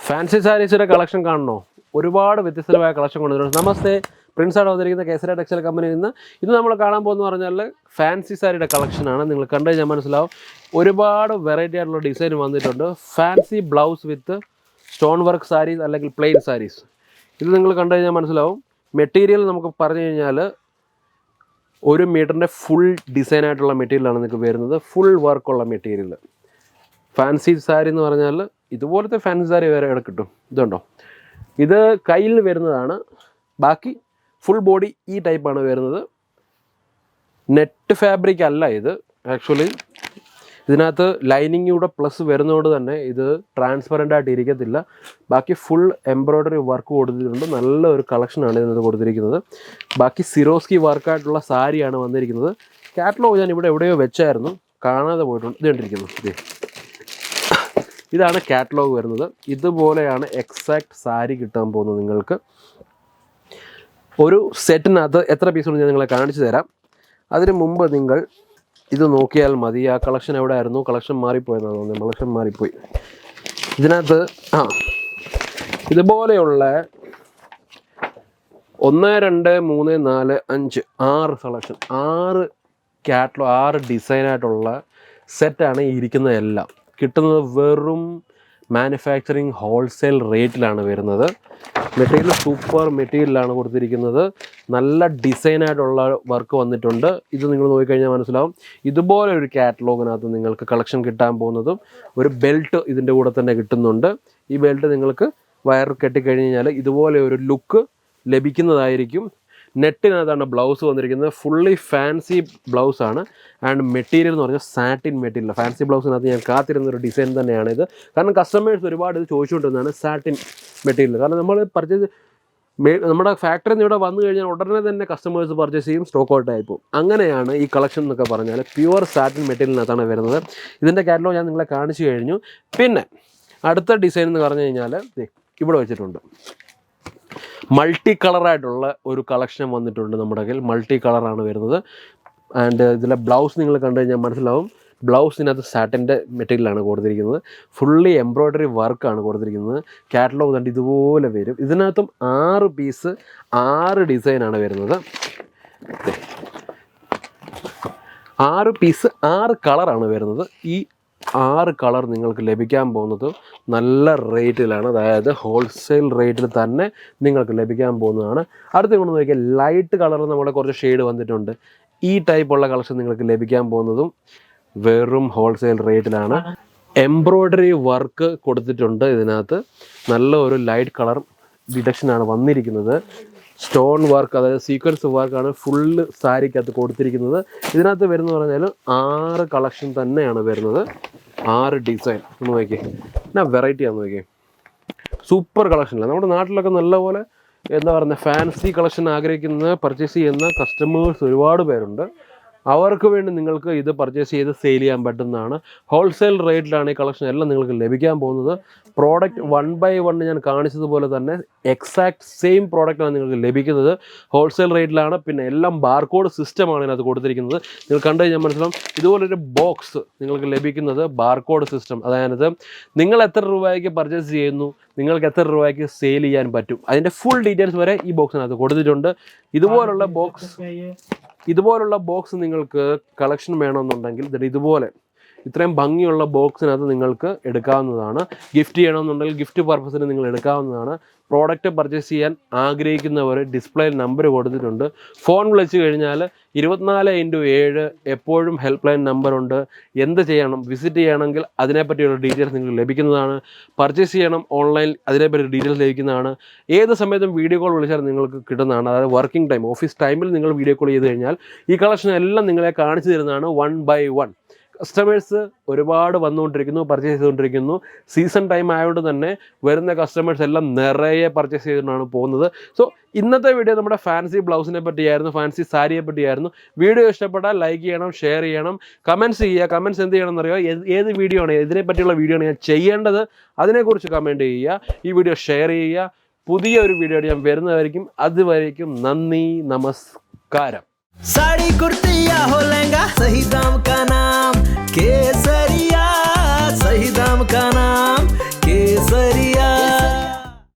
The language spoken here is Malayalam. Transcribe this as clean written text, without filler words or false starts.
ഫാൻസി സാരീസിൻ്റെ കളക്ഷൻ കാണണോ? ഒരുപാട് വ്യത്യസ്തമായ കളക്ഷൻ കൊണ്ടുവരുന്നു. നമസ്തേ, പ്രിൻസാണ് വന്നിരിക്കുന്ന കേസര ടെക്സ്റ്റൈൽ കമ്പനിയിൽ നിന്ന്. ഇന്ന് നമ്മൾ കാണാൻ പോകുന്ന പറഞ്ഞാൽ ഫാൻസി സാരിയുടെ കളക്ഷനാണ്. നിങ്ങൾ കണ്ടു കഴിഞ്ഞാൽ മനസ്സിലാവും, ഒരുപാട് വെറൈറ്റി ആയിട്ടുള്ള ഡിസൈൻ വന്നിട്ടുണ്ട്. Fancy blouse with stone work sarees അല്ലെങ്കിൽ പ്ലെയിൻ സാരീസ്. ഇത് നിങ്ങൾ കണ്ടു കഴിഞ്ഞാൽ മനസ്സിലാവും. മെറ്റീരിയൽ നമുക്ക് പറഞ്ഞു കഴിഞ്ഞാൽ 1 മീറ്ററിൻ്റെ ഫുൾ ഡിസൈനായിട്ടുള്ള മെറ്റീരിയലാണ് നിങ്ങൾക്ക് വരുന്നത്. ഫുൾ വർക്കുള്ള മെറ്റീരിയൽ. ഫാൻസി സാരി എന്ന് പറഞ്ഞാൽ ഇതുപോലത്തെ ഫാൻസി സാരി വേറെ ഇവിടെ കിട്ടും. ഇതുണ്ടോ, ഇത് കയ്യിൽ വരുന്നതാണ്. ബാക്കി ഫുൾ ബോഡി ഈ ടൈപ്പാണ് വരുന്നത്. നെറ്റ് ഫാബ്രിക് അല്ല ഇത്. ആക്ച്വലി ഇതിനകത്ത് ലൈനിങ് കൂടെ പ്ലസ് വരുന്നതുകൊണ്ട് തന്നെ ഇത് ട്രാൻസ്പെറൻ്റ് ആയിട്ട് ഇരിക്കത്തില്ല. ബാക്കി ഫുൾ എംബ്രോയ്ഡറി വർക്ക് കൊടുത്തിട്ടുണ്ട്. നല്ല ഒരു കളക്ഷനാണ് ഇതിനകത്ത് കൊടുത്തിരിക്കുന്നത്. ബാക്കി സിറോസ്കി വർക്കായിട്ടുള്ള സാരിയാണ് വന്നിരിക്കുന്നത്. കാറ്റലോഗ് ഞാൻ ഇവിടെ എവിടെയോ വെച്ചായിരുന്നു, കാണാതെ പോയിട്ടുണ്ട്. ഇത് കണ്ടിരിക്കുന്നു. ഇതാണ് കാറ്റലോഗ് വരുന്നത്. ഇതുപോലെയാണ് എക്സാക്ട് സാരി കിട്ടാൻ പോകുന്നത് നിങ്ങൾക്ക്. ഒരു സെറ്റിനകത്ത് എത്ര പീസുണ്ട് ഞാൻ നിങ്ങളെ കാണിച്ചു തരാം. അതിന് മുമ്പ് നിങ്ങൾ ഇത് നോക്കിയാൽ മതി. ആ കളക്ഷൻ എവിടെ ആയിരുന്നു? കളക്ഷൻ മാറിപ്പോയെന്നാണ് തോന്നുന്നത്. കളക്ഷൻ മാറിപ്പോയി. ഇതിനകത്ത് ഇതുപോലെയുള്ള 1 2 3 4 5 6 കളക്ഷൻ, 6 കാറ്റലോഗ്, 6 ഡിസൈനായിട്ടുള്ള സെറ്റാണ് ഈ ഇരിക്കുന്നതെല്ലാം. കിട്ടുന്നത് വെറും മാനുഫാക്ചറിങ് ഹോൾസെയിൽ റേറ്റിലാണ് വരുന്നത്. മെറ്റീരിയൽ സൂപ്പർ മെറ്റീരിയലാണ് കൊടുത്തിരിക്കുന്നത്. നല്ല ഡിസൈനായിട്ടുള്ള വർക്ക് വന്നിട്ടുണ്ട്. ഇത് നിങ്ങൾ നോക്കിക്കഴിഞ്ഞാൽ മനസ്സിലാവും. ഇതുപോലെ ഒരു കാറ്റലോഗിനകത്ത് നിങ്ങൾക്ക് കളക്ഷൻ കിട്ടാൻ പോകുന്നതും ഒരു ബെൽറ്റ് ഇതിൻ്റെ കൂടെ തന്നെ കിട്ടുന്നുണ്ട്. ഈ ബെൽറ്റ് നിങ്ങൾക്ക് വയർ കെട്ടിക്കഴിഞ്ഞാൽ ഇതുപോലെ ഒരു ലുക്ക് ലഭിക്കുന്നതായിരിക്കും. നെറ്റിനകത്താണ് ബ്ലൗസ് വന്നിരിക്കുന്നത്. ഫുള്ളി ഫാൻസി ബ്ലൗസാണ്. ആൻഡ് മെറ്റീരിയൽ എന്ന് പറഞ്ഞാൽ സാറ്റിൻ മെറ്റീരിയൽ. ഫാൻസി ബ്ലൗസിനകത്ത് ഞാൻ കാത്തിരുന്നൊരു ഡിസൈൻ തന്നെയാണ് ഇത്. കാരണം കസ്റ്റമേഴ്സ് ഒരുപാട് ഇത് ചോദിച്ചുകൊണ്ടിരുന്നതാണ് സാറ്റിൻ മെറ്റീരിയൽ. കാരണം നമ്മൾ പർച്ചേസ് നമ്മുടെ ഫാക്ടറിയിൽ നിന്ന് ഇവിടെ വന്നു കഴിഞ്ഞാൽ ഉടനെ തന്നെ കസ്റ്റമേഴ്സ് പർച്ചേസ് ചെയ്യും, സ്റ്റോക്ക് ഔട്ട് ആയിപ്പോൾ. അങ്ങനെയാണ് ഈ കളക്ഷൻ എന്നൊക്കെ പറഞ്ഞാൽ പ്യുവർ സാറ്റിൻ മെറ്റീരിയലിനകത്താണ് വരുന്നത്. ഇതിൻ്റെ കാറ്റലോഗ് ഞാൻ നിങ്ങളെ കാണിച്ചു കഴിഞ്ഞു. പിന്നെ അടുത്ത ഡിസൈൻ എന്ന് പറഞ്ഞു കഴിഞ്ഞാൽ ഇവിടെ വെച്ചിട്ടുണ്ട്. മൾട്ടി കളറായിട്ടുള്ള ഒരു കളക്ഷൻ വന്നിട്ടുണ്ട് നമ്മുടെ കയ്യിൽ. മൾട്ടി കളറാണ് വരുന്നത്. ആൻഡ് ഇതിലെ ബ്ലൗസ് നിങ്ങൾ കണ്ടു കഴിഞ്ഞാൽ മനസ്സിലാവും. ബ്ലൗസിനകത്ത് സാറ്റിൻ്റെ മെറ്റീരിയലാണ് കൊടുത്തിരിക്കുന്നത്. ഫുള്ളി എംബ്രോയ്ഡറി വർക്കാണ് കൊടുത്തിരിക്കുന്നത്. കാറ്റലോഗ് കണ്ട് ഇതുപോലെ വരും. ഇതിനകത്തും 6 പീസ് 6 ഡിസൈനാണ് വരുന്നത്. 6 പീസ് 6 കളറാണ് വരുന്നത്. ഈ 6 കളർ നിങ്ങൾക്ക് ലഭിക്കാൻ പോകുന്നത് നല്ല റേറ്റിലാണ്. അതായത് ഹോൾസെയിൽ റേറ്റിൽ തന്നെ നിങ്ങൾക്ക് ലഭിക്കാൻ പോകുന്നതാണ്. അടുത്ത കൊണ്ട് നോക്കിയാൽ ലൈറ്റ് കളർ നമ്മുടെ കുറച്ച് ഷെയ്ഡ് വന്നിട്ടുണ്ട്. ഈ ടൈപ്പുള്ള കളക്ഷൻ നിങ്ങൾക്ക് ലഭിക്കാൻ പോകുന്നതും വെറും ഹോൾസെയിൽ റേറ്റിലാണ്. എംബ്രോയ്ഡറി വർക്ക് കൊടുത്തിട്ടുണ്ട് ഇതിനകത്ത്. നല്ല ഒരു ലൈറ്റ് കളർ ഡിറ്റക്ഷനാണ് വന്നിരിക്കുന്നത്. സ്റ്റോൺ വർക്ക്, അതായത് സീക്വൻസ് വർക്കാണ് ഫുള്ള് സാരിക്കകത്ത് കൊടുത്തിരിക്കുന്നത്. ഇതിനകത്ത് വരുന്ന പറഞ്ഞാൽ 6 കളക്ഷൻ തന്നെയാണ് വരുന്നത്. 6 ഡിസൈൻ ഒന്ന് നോക്കിയേ. എന്നാ വെറൈറ്റിയാന്ന് നോക്കിയേ. സൂപ്പർ കളക്ഷനില്ല. നമ്മുടെ നാട്ടിലൊക്കെ നല്ലപോലെ എന്താ പറയുക, ഫാൻസി കളക്ഷൻ ആഗ്രഹിക്കുന്ന പർച്ചേസ് ചെയ്യുന്ന കസ്റ്റമേഴ്സ് ഒരുപാട് പേരുണ്ട്. അവർക്ക് വേണ്ടി നിങ്ങൾക്ക് ഇത് പർച്ചേസ് ചെയ്ത് സെയിൽ ചെയ്യാൻ പറ്റുന്നതാണ്. ഹോൾസെയിൽ റേറ്റിലാണ് ഈ കളക്ഷൻ എല്ലാം നിങ്ങൾക്ക് ലഭിക്കാൻ പോകുന്നത്. പ്രോഡക്റ്റ് 1 by 1 ഞാൻ കാണിച്ചതുപോലെ തന്നെ എക്സാക്ട് സെയിം പ്രോഡക്റ്റാണ് നിങ്ങൾക്ക് ലഭിക്കുന്നത്. ഹോൾസെയിൽ റേറ്റിലാണ്. പിന്നെ എല്ലാം ബാർകോഡ് സിസ്റ്റമാണ് ഇതിനകത്ത് കൊടുത്തിരിക്കുന്നത്. നിങ്ങൾ കണ്ടു കഴിഞ്ഞാൽ മനസ്സിലാവും. ഇതുപോലൊരു ബോക്സ് നിങ്ങൾക്ക് ലഭിക്കുന്നത് ബാർകോഡ് സിസ്റ്റം. അതായത് നിങ്ങൾ എത്ര രൂപയ്ക്ക് പർച്ചേസ് ചെയ്യുന്നു, നിങ്ങൾക്ക് എത്ര രൂപയ്ക്ക് സെയിൽ ചെയ്യാൻ പറ്റും, അതിൻ്റെ ഫുൾ ഡീറ്റെയിൽസ് വരെ ഈ ബോക്സിനകത്ത് കൊടുത്തിട്ടുണ്ട്. ഇതുപോലുള്ള ബോക്സ് നിങ്ങൾക്ക് കളക്ഷൻ വേണമെന്നുണ്ടെങ്കിൽ ഇതുപോലെ ഇത്രയും ഭംഗിയുള്ള ബോക്സിനകത്ത് നിങ്ങൾക്ക് എടുക്കാവുന്നതാണ്. ഗിഫ്റ്റ് ചെയ്യണമെന്നുണ്ടെങ്കിൽ ഗിഫ്റ്റ് പർപ്പസിന് നിങ്ങൾ എടുക്കാവുന്നതാണ്. പ്രോഡക്റ്റ് പർച്ചേസ് ചെയ്യാൻ ആഗ്രഹിക്കുന്നവർ ഡിസ്പ്ലേയിൽ നമ്പർ കൊടുത്തിട്ടുണ്ട്. ഫോൺ വിളിച്ച് കഴിഞ്ഞാൽ 24x7 എപ്പോഴും ഹെൽപ്പ് ലൈൻ നമ്പറുണ്ട്. എന്ത് ചെയ്യണം, വിസിറ്റ് ചെയ്യണമെങ്കിൽ അതിനെപ്പറ്റിയുള്ള ഡീറ്റെയിൽസ് നിങ്ങൾക്ക് ലഭിക്കുന്നതാണ്. പർച്ചേസ് ചെയ്യണം ഓൺലൈൻ, അതിനെപ്പറ്റി ഡീറ്റെയിൽസ് ലഭിക്കുന്നതാണ്. ഏത് സമയത്തും വീഡിയോ കോൾ വിളിച്ചാൽ നിങ്ങൾക്ക് കിട്ടുന്നതാണ്. അതായത് വർക്കിംഗ് ടൈം, ഓഫീസ് ടൈമിൽ നിങ്ങൾ വീഡിയോ കോൾ ചെയ്ത് കഴിഞ്ഞാൽ ഈ കളക്ഷൻ എല്ലാം നിങ്ങളെ കാണിച്ചു തരുന്നതാണ് 1 by 1. കസ്റ്റമേഴ്സ് ഒരുപാട് വന്നുകൊണ്ടിരിക്കുന്നു, പർച്ചേസ് ചെയ്തുകൊണ്ടിരിക്കുന്നു. സീസൺ ടൈം ആയതുകൊണ്ട് തന്നെ വരുന്ന കസ്റ്റമേഴ്സ് എല്ലാം നിറയെ പർച്ചേസ് ചെയ്തിട്ടാണ് പോകുന്നത്. സോ ഇന്നത്തെ വീഡിയോ നമ്മുടെ ഫാൻസി ബ്ലൗസിനെ പറ്റിയായിരുന്നു, ഫാൻസി സാരിയെ പറ്റിയായിരുന്നു. വീഡിയോ ഇഷ്ടപ്പെട്ടാൽ ലൈക്ക് ചെയ്യണം, ഷെയർ ചെയ്യണം, കമൻറ്റ്സ് ചെയ്യുക. കമൻറ്റ്സ് എന്ത് ചെയ്യണം എന്നറിയോ, ഏത് വീഡിയോ ആണ്, ഇതിനെ പറ്റിയുള്ള വീഡിയോ ആണ് ഞാൻ ചെയ്യേണ്ടത്, അതിനെക്കുറിച്ച് കമൻറ്റ് ചെയ്യുക. ഈ വീഡിയോ ഷെയർ ചെയ്യുക. പുതിയൊരു വീഡിയോ ഞാൻ വരുന്നതായിരിക്കും. അതുവരേക്കും നന്ദി, നമസ്കാരം. साड़ी कुर्ती या हो लहंगा, सही दाम का नाम केसरिया, सही दाम का नाम।